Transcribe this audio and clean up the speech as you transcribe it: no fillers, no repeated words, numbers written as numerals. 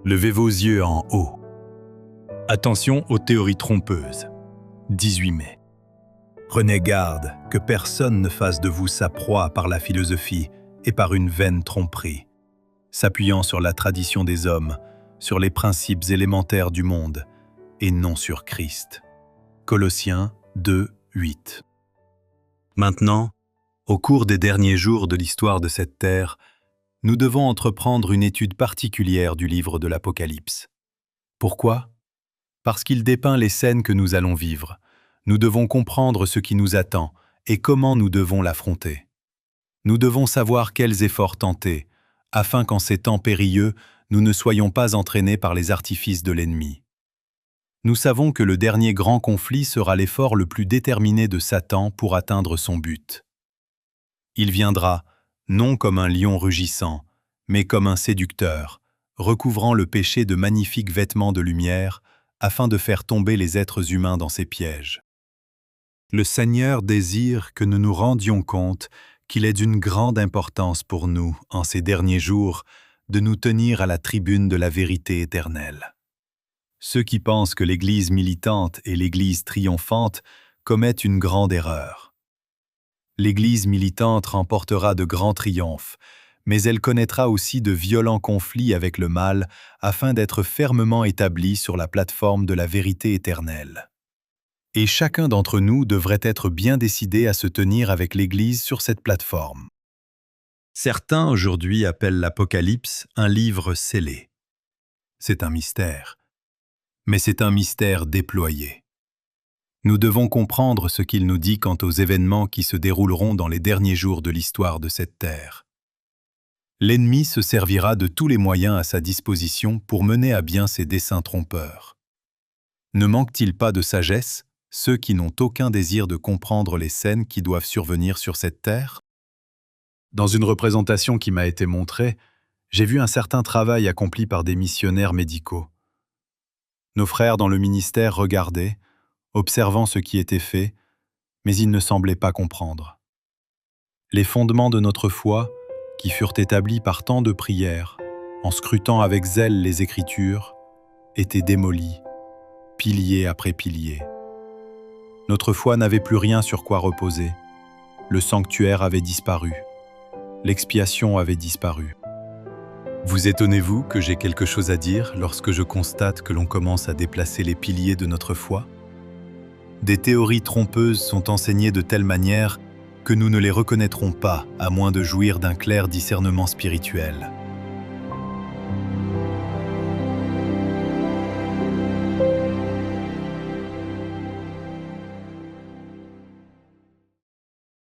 Levez vos yeux en haut. Attention aux théories trompeuses. 18 mai. Prenez garde que personne ne fasse de vous sa proie par la philosophie et par une vaine tromperie, s'appuyant sur la tradition des hommes, sur les principes élémentaires du monde, et non sur Christ. Colossiens 2, 8. Maintenant, au cours des derniers jours de l'histoire de cette terre, nous devons entreprendre une étude particulière du livre de l'Apocalypse. Pourquoi ? Parce qu'il dépeint les scènes que nous allons vivre. Nous devons comprendre ce qui nous attend et comment nous devons l'affronter. Nous devons savoir quels efforts tenter, afin qu'en ces temps périlleux, nous ne soyons pas entraînés par les artifices de l'ennemi. Nous savons que le dernier grand conflit sera l'effort le plus déterminé de Satan pour atteindre son but. Il viendra, non comme un lion rugissant, mais comme un séducteur, recouvrant le péché de magnifiques vêtements de lumière, afin de faire tomber les êtres humains dans ses pièges. Le Seigneur désire que nous nous rendions compte qu'il est d'une grande importance pour nous, en ces derniers jours, de nous tenir à la tribune de la vérité éternelle. Ceux qui pensent que l'Église militante et l'Église triomphante commettent une grande erreur. L'Église militante remportera de grands triomphes, mais elle connaîtra aussi de violents conflits avec le mal afin d'être fermement établie sur la plateforme de la vérité éternelle. Et chacun d'entre nous devrait être bien décidé à se tenir avec l'Église sur cette plateforme. Certains aujourd'hui appellent l'Apocalypse un livre scellé. C'est un mystère, mais c'est un mystère déployé. Nous devons comprendre ce qu'il nous dit quant aux événements qui se dérouleront dans les derniers jours de l'histoire de cette terre. L'ennemi se servira de tous les moyens à sa disposition pour mener à bien ses desseins trompeurs. Ne manque-t-il pas de sagesse, ceux qui n'ont aucun désir de comprendre les scènes qui doivent survenir sur cette terre? Dans une représentation qui m'a été montrée, j'ai vu un certain travail accompli par des missionnaires médicaux. Nos frères dans le ministère regardaient, observant ce qui était fait, mais ils ne semblaient pas comprendre. Les fondements de notre foi, qui furent établis par tant de prières, en scrutant avec zèle les Écritures, étaient démolis, pilier après pilier. Notre foi n'avait plus rien sur quoi reposer. Le sanctuaire avait disparu. L'expiation avait disparu. Vous étonnez-vous que j'ai quelque chose à dire lorsque je constate que l'on commence à déplacer les piliers de notre foi ? Des théories trompeuses sont enseignées de telle manière que nous ne les reconnaîtrons pas à moins de jouir d'un clair discernement spirituel.